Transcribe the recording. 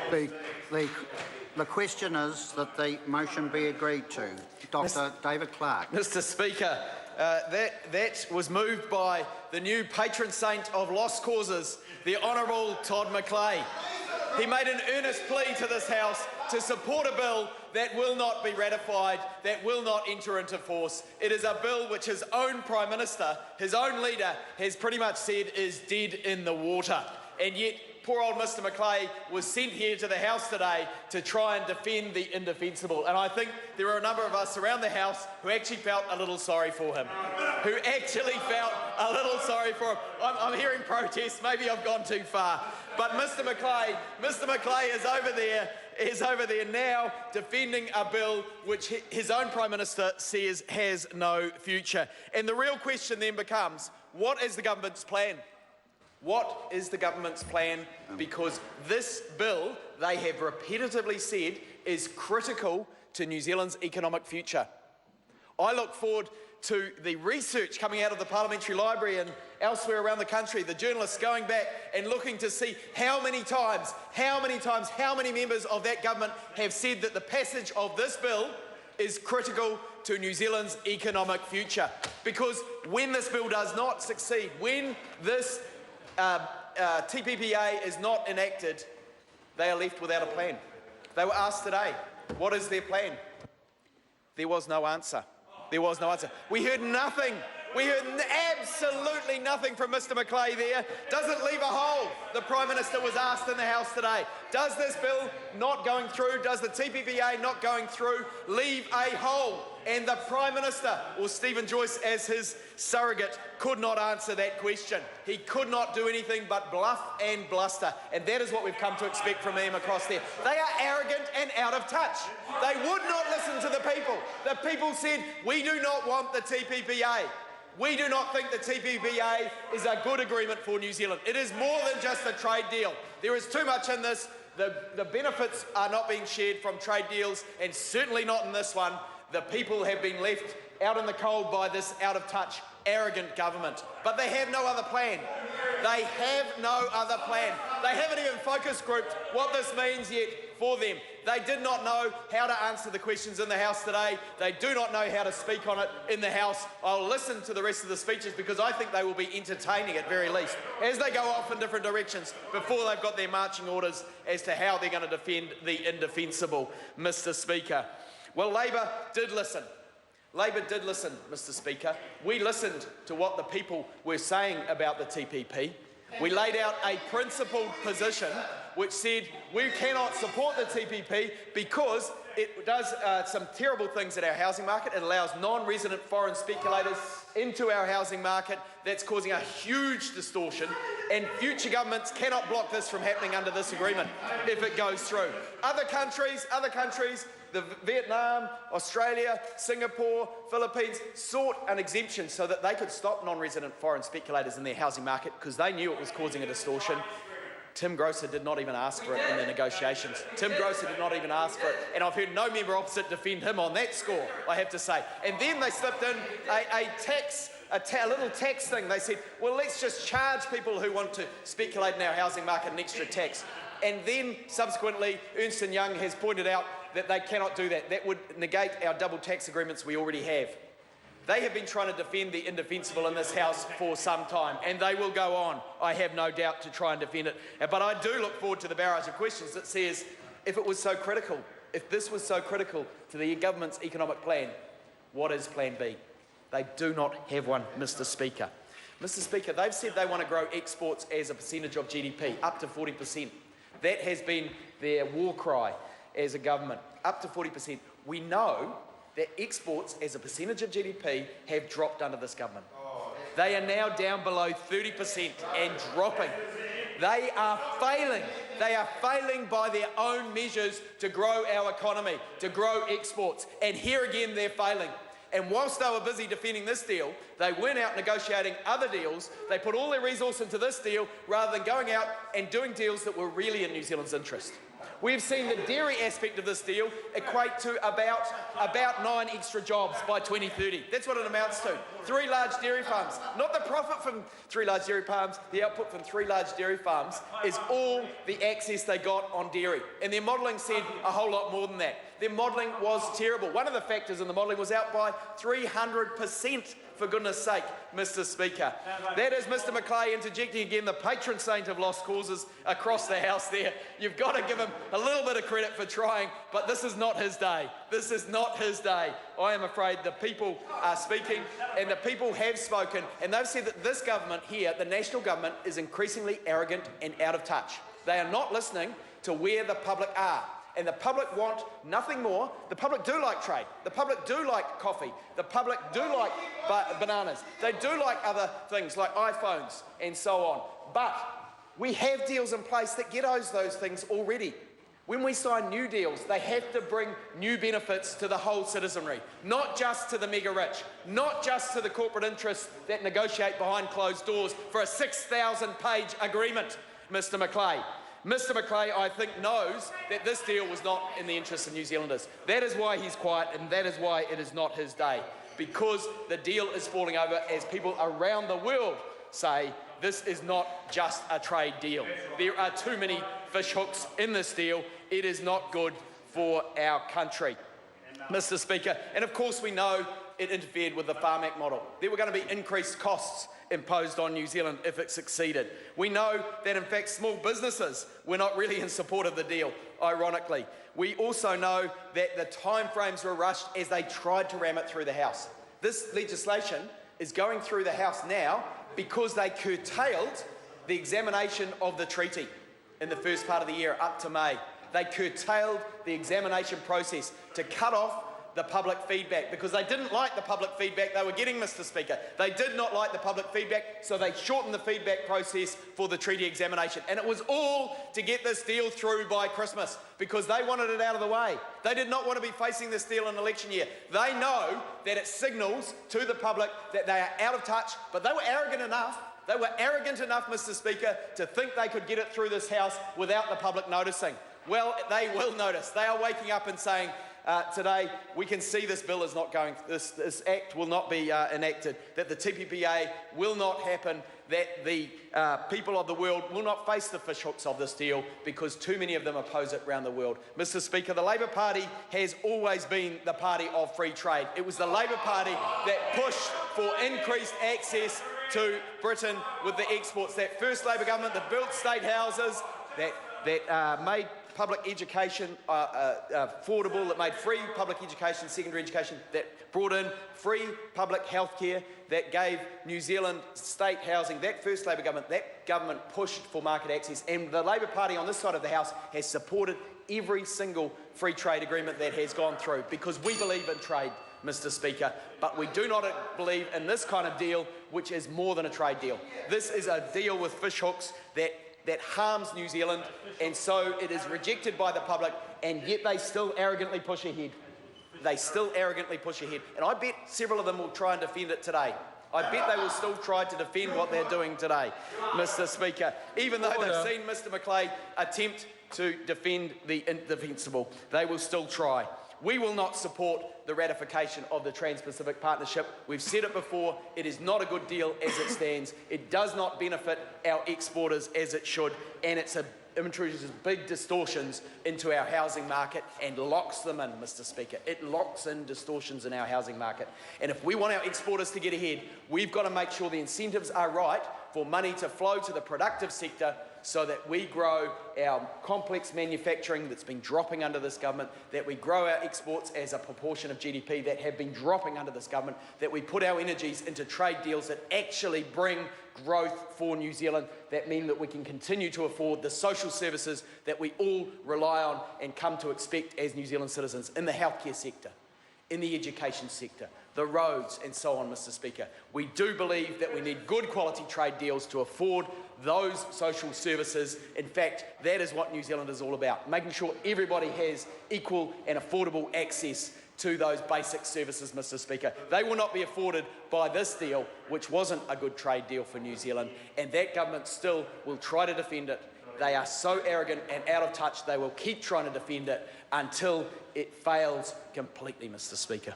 The question is that the motion be agreed to. Dr. David Clark. Mr. Speaker, that was moved by the new patron saint of lost causes, the Honourable Todd McClay. He made an earnest plea to this House to support a bill that will not be ratified, that will not enter into force. It is a bill which his own Prime Minister, his own leader, has pretty much said is dead in the water. And yet, poor old Mr. McClay was sent here to the House today to try and defend the indefensible. And I think there are a number of us around the House who actually felt a little sorry for him. I'm hearing protests. Maybe I've gone too far. But Mr. McClay is over there now defending a bill which his own Prime Minister says has no future. And the real question then becomes, what is the government's plan? What is the government's plan? Because this bill, they have repetitively said, is critical to New Zealand's economic future. I look forward to the research coming out of the Parliamentary Library and elsewhere around the country, the journalists going back and looking to see how many members of that government have said that the passage of this bill is critical to New Zealand's economic future. Because when this bill does not succeed, when this TPPA is not enacted, they are left without a plan. They were asked today, what is their plan? There was no answer. There was no answer. We heard nothing. We heard absolutely nothing from Mr. McClay there. Does it leave a hole? The Prime Minister was asked in the House today. Does this bill not going through, does the TPPA not going through leave a hole? And the Prime Minister, or Stephen Joyce as his surrogate, could not answer that question. He could not do anything but bluff and bluster. And that is what we've come to expect from them across there. They are arrogant and out of touch. They would not listen to the people. The people said, we do not want the TPPA. We do not think the TPPA is a good agreement for New Zealand. It is more than just a trade deal. There is too much in this. The benefits are not being shared from trade deals, and certainly not in this one. The people have been left out in the cold by this out-of-touch, arrogant government. But they have no other plan. They have no other plan. They haven't even focus grouped what this means yet for them. They did not know how to answer the questions in the House today. They do not know how to speak on it in the House. I'll listen to the rest of the speeches because I think they will be entertaining at very least as they go off in different directions before they've got their marching orders as to how they're going to defend the indefensible, Mr. Speaker. Well, Labor did listen. Labor did listen, Mr. Speaker. We listened to what the people were saying about the TPP. We laid out a principled position which said we cannot support the TPP because it does some terrible things at our housing market. It allows non-resident foreign speculators into our housing market. That's causing a huge distortion, and future governments cannot block this from happening under this agreement if it goes through. Other countries, the Vietnam, Australia, Singapore, Philippines sought an exemption so that they could stop non-resident foreign speculators in their housing market because they knew it was causing a distortion. Tim Grosser did not even ask for it in the negotiations. Tim Grosser did not even ask for it, and I've heard no member opposite defend him on that score, I have to say. And then they slipped in a little tax thing. They said, well, let's just charge people who want to speculate in our housing market an extra tax. And then, subsequently, Ernst & Young has pointed out that they cannot do that. That would negate our double tax agreements we already have. They have been trying to defend the indefensible in this House for some time, and they will go on, I have no doubt, to try and defend it. But I do look forward to the barrage of questions that says, if it was so critical, if this was so critical to the government's economic plan, what is Plan B? They do not have one, Mr. Speaker. Mr. Speaker, they've said they want to grow exports as a percentage of GDP, up to 40%. That has been their war cry as a government, up to 40%. We know that exports as a percentage of GDP have dropped under this government. They are now down below 30% and dropping. They are failing. They are failing by their own measures to grow our economy, to grow exports. And here again they're failing. And whilst they were busy defending this deal, they weren't out negotiating other deals. They put all their resource into this deal rather than going out and doing deals that were really in New Zealand's interest. We've seen the dairy aspect of this deal equate to about 9 extra jobs by 2030. That's what it amounts to. 3 large dairy farms. Not the profit from 3 large dairy farms, the output from 3 large dairy farms is all the access they got on dairy. And their modelling said a whole lot more than that. Their modelling was terrible. One of the factors in the modelling was out by 300%, for goodness sake, Mr Speaker. That is Mr Macleay interjecting again, the patron saint of lost causes across the House there. You've got to give him a little bit of credit for trying, but this is not his day. This is not his day. I am afraid the people are speaking, and the people have spoken, and they've said that this government here, the national government, is increasingly arrogant and out of touch. They are not listening to where the public are. And the public want nothing more. The public do like trade. The public do like coffee. The public do like bananas. They do like other things like iPhones and so on. But we have deals in place that get us those things already. When we sign new deals, they have to bring new benefits to the whole citizenry, not just to the mega rich, not just to the corporate interests that negotiate behind closed doors for a 6,000-page agreement, Mr Macleay. Mr Macleay, I think, knows that this deal was not in the interests of New Zealanders. That is why he's quiet, and that is why it is not his day. Because the deal is falling over, as people around the world say, this is not just a trade deal. There are too many fish hooks in this deal. It is not good for our country, Mr Speaker. And of course we know it interfered with the Farm Act model. There were going to be increased costs imposed on New Zealand if it succeeded. We know that in fact small businesses were not really in support of the deal, ironically. We also know that the timeframes were rushed as they tried to ram it through the House. This legislation is going through the House now because they curtailed the examination of the treaty in the first part of the year up to May. They curtailed the examination process to cut off the public feedback because they didn't like the public feedback they were getting, Mr Speaker. They did not like the public feedback, so they shortened the feedback process for the treaty examination. And it was all to get this deal through by Christmas because they wanted it out of the way. They did not want to be facing this deal in election year. They know that it signals to the public that they are out of touch, but they were arrogant enough, Mr Speaker, to think they could get it through this House without the public noticing. Well, they will notice. They are waking up and saying, today, we can see this bill is not going, this act will not be enacted, that the TPPA will not happen, that the people of the world will not face the fish hooks of this deal because too many of them oppose it around the world. Mr Speaker, the Labour Party has always been the party of free trade. It was the Labour Party that pushed for increased access to Britain with the exports. That first Labour government that built state houses, that made public education affordable, that made free public education, secondary education, that brought in free public health care, that gave New Zealand state housing. That first Labour government pushed for market access, and the Labour Party on this side of the House has supported every single free trade agreement that has gone through because we believe in trade, Mr Speaker, but we do not believe in this kind of deal, which is more than a trade deal. This is a deal with fish hooks that harms New Zealand, and so it is rejected by the public, and yet they still arrogantly push ahead. They still arrogantly push ahead. And I bet several of them will try and defend it today. I bet they will still try to defend what they're doing today, Mr Speaker, even though they've seen Mr Macleay attempt to defend the indefensible. They will still try. We will not support the ratification of the Trans-Pacific Partnership. We've said it before, it is not a good deal as it stands. It does not benefit our exporters as it should, and it introduces big distortions into our housing market and locks them in, Mr Speaker. It locks in distortions in our housing market. And if we want our exporters to get ahead, we've got to make sure the incentives are right for money to flow to the productive sector so that we grow our complex manufacturing that's been dropping under this government, that we grow our exports as a proportion of GDP that have been dropping under this government, that we put our energies into trade deals that actually bring growth for New Zealand, that mean that we can continue to afford the social services that we all rely on and come to expect as New Zealand citizens in the healthcare sector, in the education sector, the roads and so on, Mr Speaker. We do believe that we need good quality trade deals to afford those social services. In fact, that is what New Zealand is all about, making sure everybody has equal and affordable access to those basic services, Mr. Speaker. They will not be afforded by this deal, which wasn't a good trade deal for New Zealand, and that government still will try to defend it. They are so arrogant and out of touch, they will keep trying to defend it until it fails completely, Mr. Speaker.